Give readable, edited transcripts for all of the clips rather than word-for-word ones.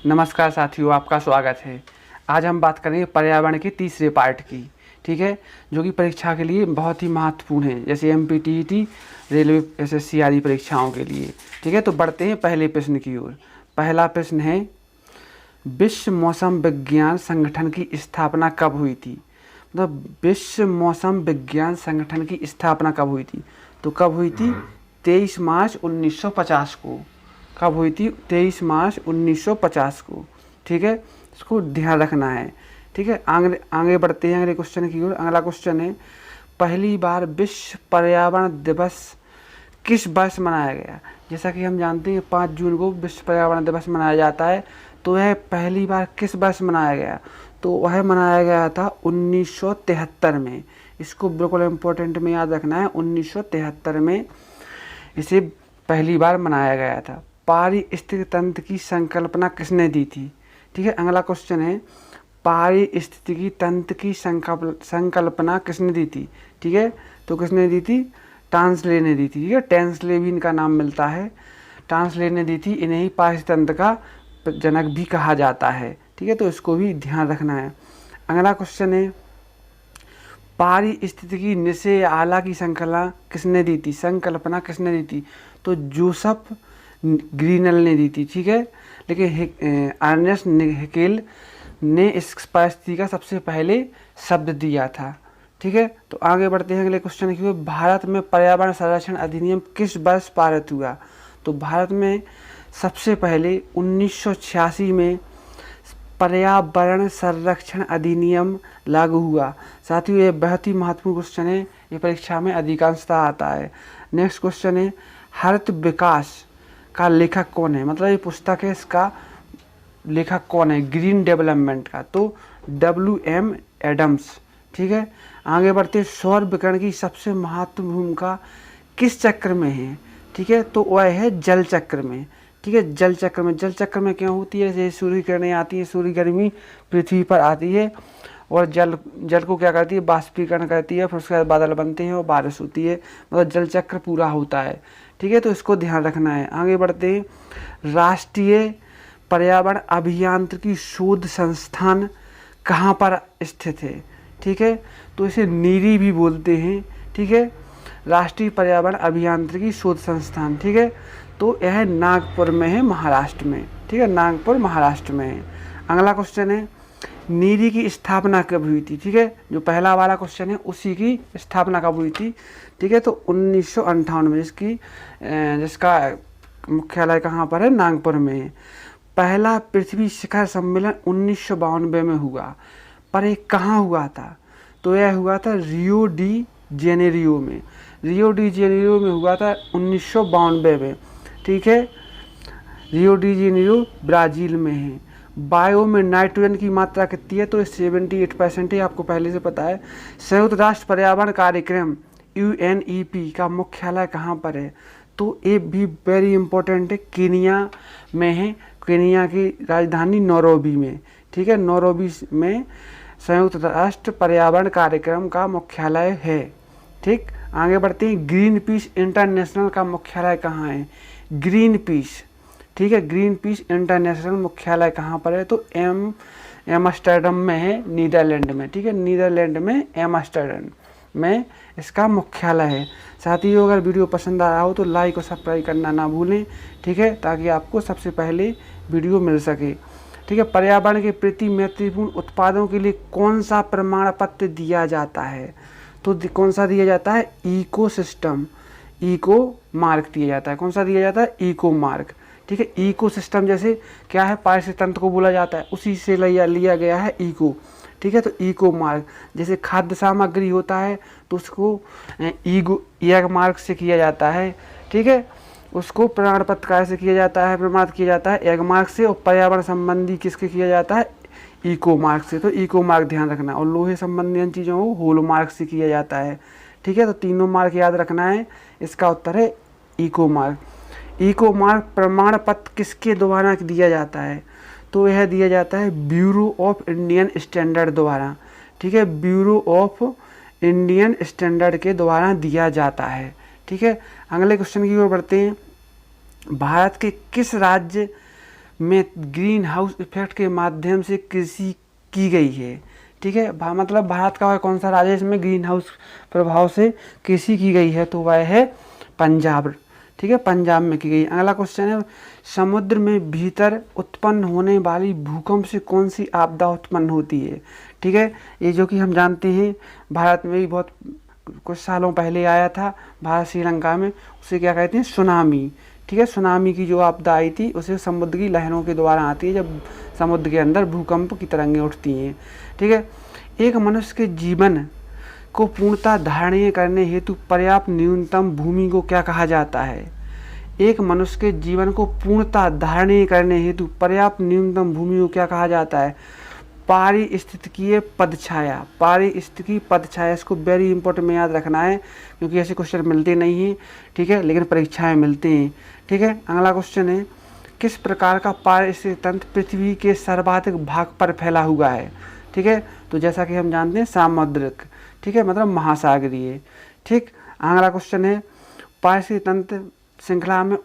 नमस्कार साथियों, आपका स्वागत है। आज हम बात करेंगे पर्यावरण के तीसरे पार्ट की, ठीक है, जो कि परीक्षा के लिए बहुत ही महत्वपूर्ण है, जैसे MPTET, रेलवे, SSC आदि परीक्षाओं के लिए। ठीक है, तो बढ़ते हैं पहले प्रश्न की ओर। पहला प्रश्न है, विश्व मौसम विज्ञान संगठन की स्थापना कब हुई थी? मतलब विश्व मौसम विज्ञान संगठन की स्थापना कब हुई थी? तो कब हुई थी? 23 मार्च 1950 को। कब हुई थी? 23 मार्च 1950 को। ठीक है, इसको ध्यान रखना है। ठीक है, आगे बढ़ते हैं अगले क्वेश्चन की ओर। अगला क्वेश्चन है, पहली बार विश्व पर्यावरण दिवस किस वर्ष मनाया गया? जैसा कि हम जानते हैं 5 जून को विश्व पर्यावरण दिवस मनाया जाता है, तो वह पहली बार किस वर्ष मनाया गया? तो वह मनाया गया था 1973 में। इसको बिल्कुल इम्पोर्टेंट में याद रखना है, 1973 में इसे पहली बार मनाया गया था। पारिस्थितिकी तंत्र की संकल्पना किसने दी थी? ठीक है, अगला क्वेश्चन है, पारिस्थितिकी तंत्र की संकल्पना किसने दी थी? ठीक है, तो किसने दी थी? टांसले ने दी थी। ठीक है, टांसले भी इनका नाम मिलता है। टांसले ने दी थी। इन्हें ही पारिस्थितिकी तंत्र का जनक भी कहा जाता है। ठीक है, तो इसको भी ध्यान रखना है। अगला क्वेश्चन है, पारिस्थितिकी निषेध आला की संकल्पना किसने दी थी? तो जोसेफ ग्रीनल ने दी थी। ठीक है, लेकिन अर्नेस्ट हैकेल ने इस पारिस्थितिकी का सबसे पहले शब्द दिया था। ठीक है, तो आगे बढ़ते हैं अगले क्वेश्चन की ओर। भारत में पर्यावरण संरक्षण अधिनियम किस वर्ष पारित हुआ? तो भारत में सबसे पहले 1986 में पर्यावरण संरक्षण अधिनियम लागू हुआ। साथियों, ये बहुत ही महत्वपूर्ण क्वेश्चन है, ये परीक्षा में अधिकांशतः आता है। नेक्स्ट क्वेश्चन है, हरित विकास का लेखक कौन है? मतलब ये पुस्तक है, इसका लेखक कौन है ग्रीन डेवलपमेंट का? तो WM एडम्स। ठीक है, आगे बढ़ते, सौर विकिरण की सबसे महत्वपूर्ण भूमिका किस चक्र में है? ठीक है, तो वह है जल चक्र में। ठीक है, जल चक्र में। जल चक्र में क्या होती है? जैसे सूर्य किरणें आती है, सूर्य गर्मी पृथ्वी पर आती है और जल को क्या करती है? बाष्पीकरण करती है, फिर उसके बाद बादल बनते हैं और बारिश होती है। मतलब जल चक्र पूरा होता है। ठीक है, तो इसको ध्यान रखना है। आगे बढ़ते हैं, राष्ट्रीय पर्यावरण अभियांत्रिकी शोध संस्थान कहाँ पर स्थित है? ठीक है, तो इसे नीरी भी बोलते हैं। ठीक है, राष्ट्रीय पर्यावरण अभियांत्रिकी शोध संस्थान। ठीक है, तो यह नागपुर में है, महाराष्ट्र में। ठीक है, नागपुर महाराष्ट्र में है। अगला क्वेश्चन है, नीरी की स्थापना कब हुई थी? ठीक है, जो पहला वाला क्वेश्चन है उसी की स्थापना कब हुई थी? ठीक है, तो 1958 में, जिसका मुख्यालय कहाँ पर है? नागपुर में है। पहला पृथ्वी शिखर सम्मेलन 1992 में हुआ, पर ये कहाँ हुआ था? तो यह हुआ था रियो डी जेनेरियो में। रियो डी जेनेरियो में हुआ था 1992 में। ठीक है, रियो डी जेनेरियो ब्राज़ील में है। वायु में नाइट्रोजन की मात्रा कितनी है? तो 78% है, आपको पहले से पता है। संयुक्त राष्ट्र पर्यावरण कार्यक्रम UNEP का मुख्यालय कहाँ पर है? तो ये भी वेरी इंपॉर्टेंट है, केनिया में है। केनिया की राजधानी नैरोबी में। ठीक है, नैरोबी में संयुक्त राष्ट्र पर्यावरण कार्यक्रम का मुख्यालय है। ठीक, आगे बढ़ते हैं, ग्रीन पीस इंटरनेशनल का मुख्यालय कहाँ है? Green peas. ठीक है, ग्रीन पीस इंटरनेशनल मुख्यालय कहाँ पर है? तो एम्स्टर्डम में है, नीदरलैंड में। ठीक है, नीदरलैंड में एम्स्टर्डम में इसका मुख्यालय है। साथियों, अगर वीडियो पसंद आ रहा हो तो लाइक और सब्सक्राइब करना ना भूलें। ठीक है, ताकि आपको सबसे पहले वीडियो मिल सके। ठीक है, पर्यावरण के प्रति महत्वपूर्ण उत्पादों के लिए कौन सा प्रमाण पत्र दिया जाता है? तो कौन सा दिया जाता है? इकोसिस्टम, इको मार्क दिया जाता है। कौन सा दिया जाता है? Eco mark. ठीक है, इकोसिस्टम जैसे क्या है? पारिस्थितिक तंत्र को बोला जाता है, उसी से लिया गया है इको। ठीक है, तो इको मार्क। जैसे खाद्य सामग्री होता है तो उसको एग मार्क से किया जाता है। ठीक है, उसको प्रमाण पत्र कैसे किया जाता है? प्रमाणित किया जाता है एग मार्क से। और पर्यावरण संबंधी किसके किया जाता है? इको मार्क से। तो इको मार्क ध्यान रखना। और लोहे संबंधी इन चीज़ों को होल मार्क से किया जाता है। ठीक है, तो तीनों मार्क याद रखना है। इसका उत्तर है इको मार्क। इको मार्क प्रमाण पत्र किसके द्वारा दिया जाता है? तो यह दिया जाता है ब्यूरो ऑफ इंडियन स्टैंडर्ड द्वारा। ठीक है, ब्यूरो ऑफ इंडियन स्टैंडर्ड के द्वारा दिया जाता है। ठीक है, अगले क्वेश्चन की ओर बढ़ते हैं। भारत के किस राज्य में ग्रीन हाउस इफेक्ट के माध्यम से कृषि की गई है। ठीक है, मतलब भारत का वह कौन सा राज्य है इसमें ग्रीन हाउस प्रभाव से कृषि की गई है, तो वह है पंजाब। ठीक है, पंजाब में की गई। अगला क्वेश्चन है, समुद्र में भीतर उत्पन्न होने वाली भूकंप से कौन सी आपदा उत्पन्न होती है। ठीक है, ये जो कि हम जानते हैं भारत में भी बहुत कुछ सालों पहले आया था, भारत श्रीलंका में, उसे क्या कहते हैं, सुनामी। ठीक है, सुनामी की जो आपदा आई थी उसे समुद्र की लहरों के द्वारा आती है, जब समुद्र के अंदर भूकंप की तरंगें उठती हैं। ठीक है, एक मनुष्य के जीवन को पूर्णतः धारणीय करने हेतु पर्याप्त न्यूनतम भूमि को क्या कहा जाता है। एक मनुष्य के जीवन को पूर्णतः धारणीय करने हेतु पर्याप्त न्यूनतम भूमि को क्या कहा जाता है, पारिस्थितिकीय पदछाया। पारिस्थितिकी पदछाया, इसको वेरी इंपॉर्टेंट में याद रखना है क्योंकि ऐसे क्वेश्चन मिलते नहीं हैं। ठीक है, लेकिन परीक्षाएं मिलते हैं। ठीक है, अगला क्वेश्चन है, किस प्रकार का पारिस्थितिक तंत्र पृथ्वी के सर्वाधिक भाग पर फैला हुआ है। ठीक है, तो जैसा कि हम जानते हैं सामुद्रिक। ठीक है, मतलब महासागरीय। ठीक, अगला क्वेश्चन है, पारिस्थितिक तंत्र श्रृंखला में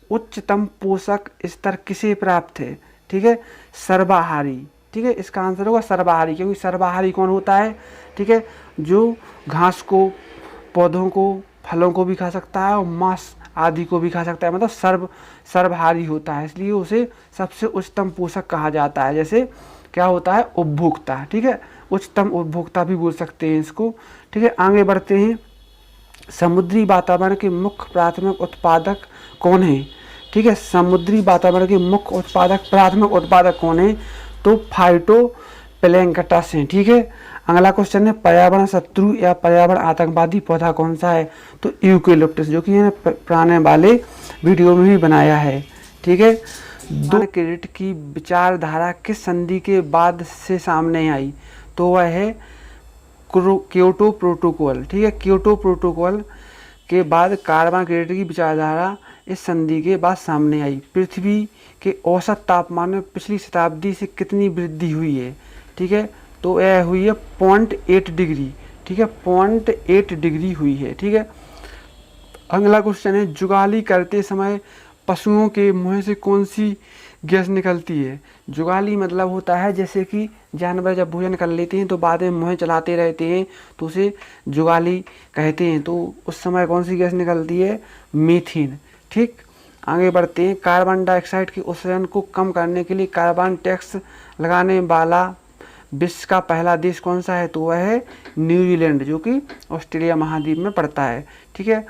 उच्चतम पोषक स्तर किसे प्राप्त है। ठीक है, सर्वाहारी। ठीक है, इसका आंसर होगा सर्वाहारी, क्योंकि सर्वाहारी कौन होता है, ठीक है, जो घास को, पौधों को, फलों को भी खा सकता है और मांस आदि को भी खा सकता है, मतलब सर्वहारी होता है, इसलिए उसे सबसे उच्चतम पोषक कहा जाता है। जैसे क्या होता है, उपभोक्ता। ठीक है, उच्चतम उपभोक्ता भी बोल सकते हैं इसको। ठीक है, आगे बढ़ते हैं, समुद्री वातावरण के मुख्य प्राथमिक उत्पादक कौन है। ठीक है, समुद्री वातावरण के मुख्य उत्पादक, प्राथमिक उत्पादक कौन है, तो फाइटोप्लैंक्टन हैं। ठीक है, अगला क्वेश्चन है, पर्यावरण शत्रु या पर्यावरण आतंकवादी पौधा कौन सा है, तो यूकेलिप्टस, जो कि मैंने पुराने वाले वीडियो में भी बनाया है। ठीक है, दो क्रेडिट की विचारधारा किस संधि के बाद से सामने आई, तो वह है क्योटो प्रोटोकॉल। ठीक है, क्योटो प्रोटोकॉल के बाद कार्बन क्रेडिट की विचारधारा इस संधि के बाद सामने आई। पृथ्वी के औसत तापमान में पिछली शताब्दी से कितनी वृद्धि हुई है। ठीक है, तो यह हुई है 0.8 डिग्री। ठीक है, 0.8 डिग्री हुई है। ठीक है, अगला क्वेश्चन है, जुगाली करते समय पशुओं के मुंह से कौन सी गैस निकलती है। जुगाली मतलब होता है जैसे कि जानवर जब भोजन कर लेते हैं तो बाद में मुँह चलाते रहते हैं, तो उसे जुगाली कहते हैं। तो उस समय कौन सी गैस निकलती है, मीथेन। ठीक, आगे बढ़ते हैं, कार्बन डाइऑक्साइड के उत्सर्जन को कम करने के लिए कार्बन टैक्स लगाने वाला विश्व का पहला देश कौन सा है, तो वह है न्यूजीलैंड, जो कि ऑस्ट्रेलिया महाद्वीप में पड़ता है। ठीक है,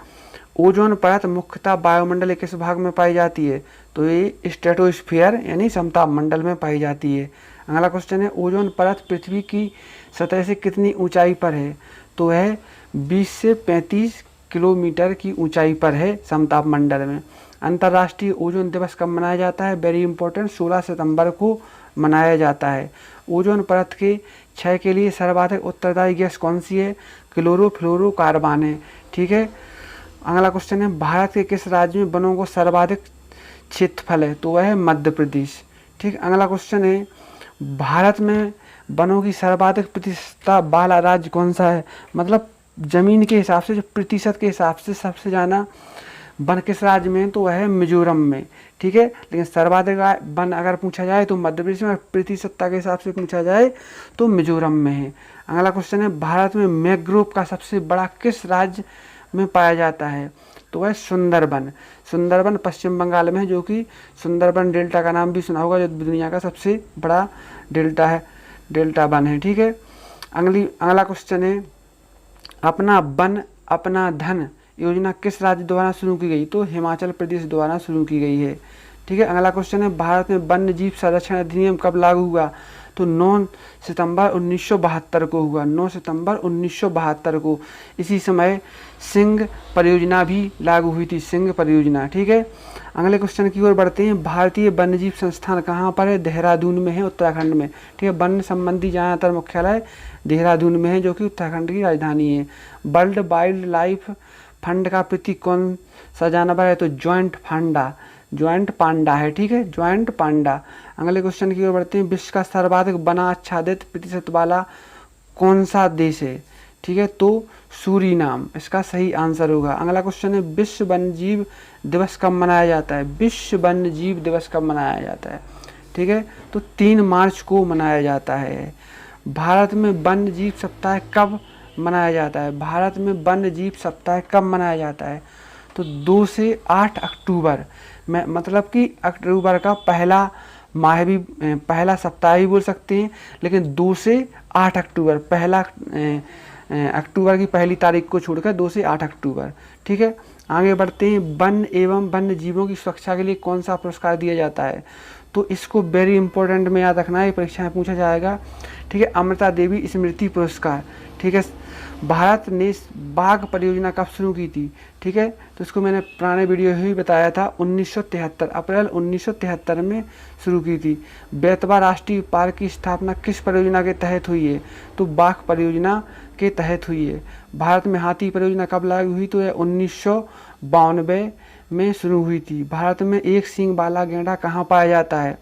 ओजोन परत मुख्यतः वायुमंडल के किस भाग में पाई जाती है, तो ये स्ट्रेटोस्फीयर यानी समताप मंडल में पाई जाती है। अगला क्वेश्चन है, ओजोन परत पृथ्वी की सतह से कितनी ऊंचाई पर है, तो वह 20 से 35 किलोमीटर की ऊंचाई पर है समताप मंडल में। अंतर्राष्ट्रीय ओजोन दिवस कब मनाया जाता है, वेरी इंपॉर्टेंट, 16 सितंबर को मनाया जाता है। ओजोन परत के क्षय के लिए सर्वाधिक उत्तरदायी गैस कौन सी है, क्लोरोफ्लोरोकार्बन है। ठीक है, अगला क्वेश्चन है, भारत के किस राज्य में वनों को सर्वाधिक क्षेत्रफल है, तो वह है मध्य प्रदेश। ठीक, अगला क्वेश्चन है, भारत में वनों की सर्वाधिक प्रतिशतता वाला राज्य कौन सा है, मतलब जमीन के हिसाब से, जो प्रतिशत के हिसाब से सबसे ज़्यादा वन किस राज्य में है, तो वह है मिजोरम में। ठीक है, लेकिन सर्वाधिक वन अगर पूछा जाए तो मध्य प्रदेश में, प्रतिशतता के हिसाब से पूछा जाए तो मिजोरम में है। अगला क्वेश्चन है, भारत में मैंग्रोव का सबसे बड़ा किस राज्य में पाया जाता है, तो वह सुंदरबन। सुंदरबन पश्चिम बंगाल में है, जो कि सुंदरबन डेल्टा का नाम भी सुना होगा, जो दुनिया का सबसे बड़ा डेल्टा है, डेल्टा वन है। ठीक है, अगला क्वेश्चन है, अपना वन अपना धन योजना किस राज्य द्वारा शुरू की गई, तो हिमाचल प्रदेश द्वारा शुरू की गई है। ठीक है, अगला क्वेश्चन है, भारत में वन्य जीव संरक्षण अधिनियम कब लागू हुआ, तो 9 सितंबर 1972 को हुआ, 9 सितंबर 1972 को। इसी समय सिंह परियोजना भी लागू हुई थी, सिंह परियोजना। ठीक है, अगले क्वेश्चन की ओर बढ़ते हैं, भारतीय वन्यजीव संस्थान कहाँ पर है, देहरादून में है, उत्तराखंड में। ठीक है, वन संबंधी ज़्यादातर मुख्यालय देहरादून में है, जो कि उत्तराखंड की राजधानी है। वर्ल्ड वाइल्ड लाइफ फंड का प्रतीक कौन सा जानवर है, तो ज्वाइंट पांडा है। ठीक है, ज्वाइंट पांडा। अगले क्वेश्चन की ओर बढ़ते हैं, विश्व का सर्वाधिक वना आच्छादित प्रतिशत वाला कौन सा देश है, ठीक है, तो सूरीनाम इसका सही आंसर होगा। अगला क्वेश्चन है, विश्व वन्यजीव दिवस कब मनाया जाता है, विश्व वन्यजीव दिवस कब मनाया जाता है, ठीक है। तो 3 मार्च को मनाया जाता है। भारत में वन्य जीव सप्ताह कब मनाया जाता है? भारत में वन्य जीव सप्ताह कब मनाया जाता है? तो 2 से 8 अक्टूबर में, मतलब कि अक्टूबर का पहला माह भी, पहला सप्ताह भी बोल सकते हैं, लेकिन 2 से 8 अक्टूबर, पहला अक्टूबर की पहली तारीख को छोड़कर 2 से 8 अक्टूबर, ठीक है। आगे बढ़ते हैं। वन एवं वन्य जीवों की सुरक्षा के लिए कौन सा पुरस्कार दिया जाता है? तो इसको वेरी इंपॉर्टेंट में याद रखना है, परीक्षा में पूछा जाएगा, ठीक है। अमृता देवी स्मृति पुरस्कार, ठीक है। भारत ने बाघ परियोजना कब शुरू की थी? ठीक है, तो इसको मैंने पुराने वीडियो ही बताया था, 1973 अप्रैल 1973 में शुरू की थी। बेतवा राष्ट्रीय पार्क की स्थापना किस परियोजना के तहत हुई है? तो बाघ परियोजना के तहत हुई है। भारत में हाथी परियोजना कब लागू हुई? तो यह 1992 में शुरू हुई थी। भारत में एक सींग वाला गैंडा कहाँ पाया जाता है?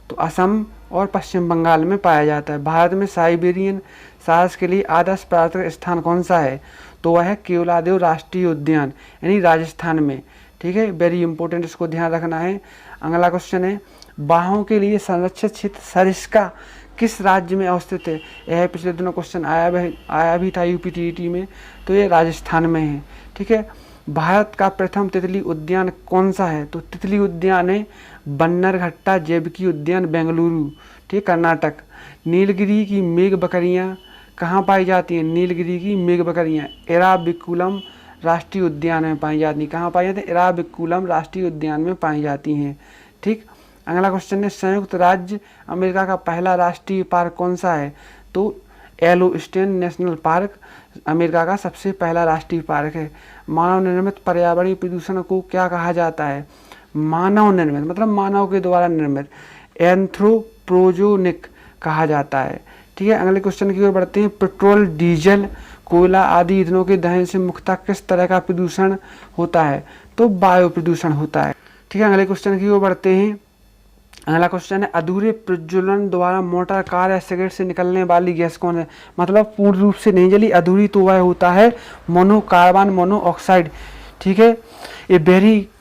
तो असम और पश्चिम बंगाल में पाया जाता है। भारत में साइबेरियन सारस के लिए आदर्श पर्यटक स्थान कौन सा है? तो वह है केवलादेव राष्ट्रीय उद्यान, यानी राजस्थान में, ठीक है। वेरी इंपॉर्टेंट, इसको ध्यान रखना है। अगला क्वेश्चन है, बाघों के लिए संरक्षित क्षेत्र सरिस्का किस राज्य में अवस्थित है? यह पिछले दिनों क्वेश्चन आया भी था यूपीटीईटी में, तो ये राजस्थान में है, ठीक है। भारत का प्रथम तितली उद्यान कौन सा है? तो तितली उद्यान है बन्नरघट्टा जैविकी उद्यान, बेंगलुरु, ठीक, कर्नाटक। नीलगिरी की मेघ बकरियाँ कहाँ पाई जाती हैं? नीलगिरी की मेघ बकरियाँ एराविकुलम राष्ट्रीय उद्यान में पाई जाती हैं। कहाँ पाई जाती हैं? एराविकुलम राष्ट्रीय उद्यान में पाई जाती हैं, ठीक। अगला क्वेश्चन है, संयुक्त राज्य अमेरिका का पहला राष्ट्रीय पार्क कौन सा है? तो येलोस्टोन नेशनल पार्क अमेरिका का सबसे पहला राष्ट्रीय पार्क है। मानव निर्मित पर्यावरणीय प्रदूषण को क्या कहा जाता है? मानव निर्मित मतलब मानव के द्वारा निर्मित, एंथ्रोपोजेनिक कहा जाता है, ठीक है। अगले क्वेश्चन की ओर बढ़ते हैं। पेट्रोल, डीजल, कोयला आदि ईंधनों के दहन से मुख्यतः किस तरह का प्रदूषण होता है? तो वायु प्रदूषण होता है, ठीक है। अगले क्वेश्चन की ओर बढ़ते हैं। अगला क्वेश्चन है, अधूरे प्रज्वलन द्वारा मोटर, कार या सिगरेट से निकलने वाली गैस कौन है? मतलब पूर्ण रूप से नहीं जली, अधूरी, तो वह होता है कार्बन मोनोऑक्साइड, ठीक है। ये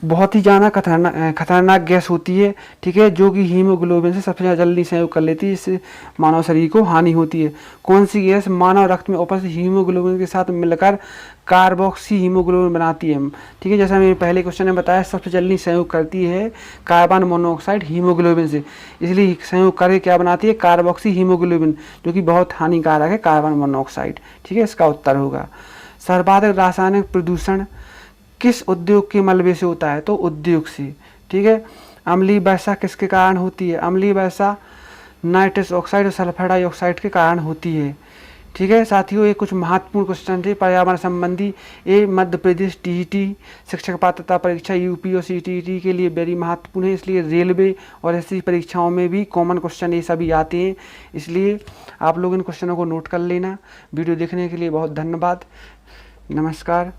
बहुत ही ज़्यादा खतरनाक गैस होती है, ठीक है, जो कि हीमोग्लोबिन से सबसे ज़्यादा जल्दी संयोग कर लेती है, इससे मानव शरीर को हानि होती है। कौन सी गैस मानव रक्त में उपस्थित हीमोग्लोबिन के साथ मिलकर कार्बोक्सी हीमोग्लोबिन बनाती है? ठीक है, जैसा मैंने पहले क्वेश्चन में बताया, सबसे जल्दी संयोग करती है कार्बन मोनोऑक्साइड हीमोग्लोबिन से, इसलिए संयोग करके क्या बनाती है? कार्बोक्सी हीमोग्लोबिन, जो कि बहुत हानिकारक है कार्बन मोनोऑक्साइड, ठीक है। इसका उत्तर होगा। सर्वाधिक रासायनिक प्रदूषण किस उद्योग के मलबे से होता है? तो उद्योग से, ठीक है। अम्लीय वर्षा किसके कारण होती है? अम्लीय वर्षा नाइट्रस ऑक्साइड और सल्फर डाइऑक्साइड के कारण होती है, ठीक है। साथियों, ये कुछ महत्वपूर्ण क्वेश्चन थे पर्यावरण संबंधी। ये मध्य प्रदेश टीईटी शिक्षक पात्रता परीक्षा यूपी और सीटीईटी के लिए वेरी महत्वपूर्ण है, इसलिए रेलवे और ऐसी परीक्षाओं में भी कॉमन क्वेश्चन ये सभी आते हैं, इसलिए आप लोग इन क्वेश्चनों को नोट कर लेना। वीडियो देखने के लिए बहुत धन्यवाद, नमस्कार।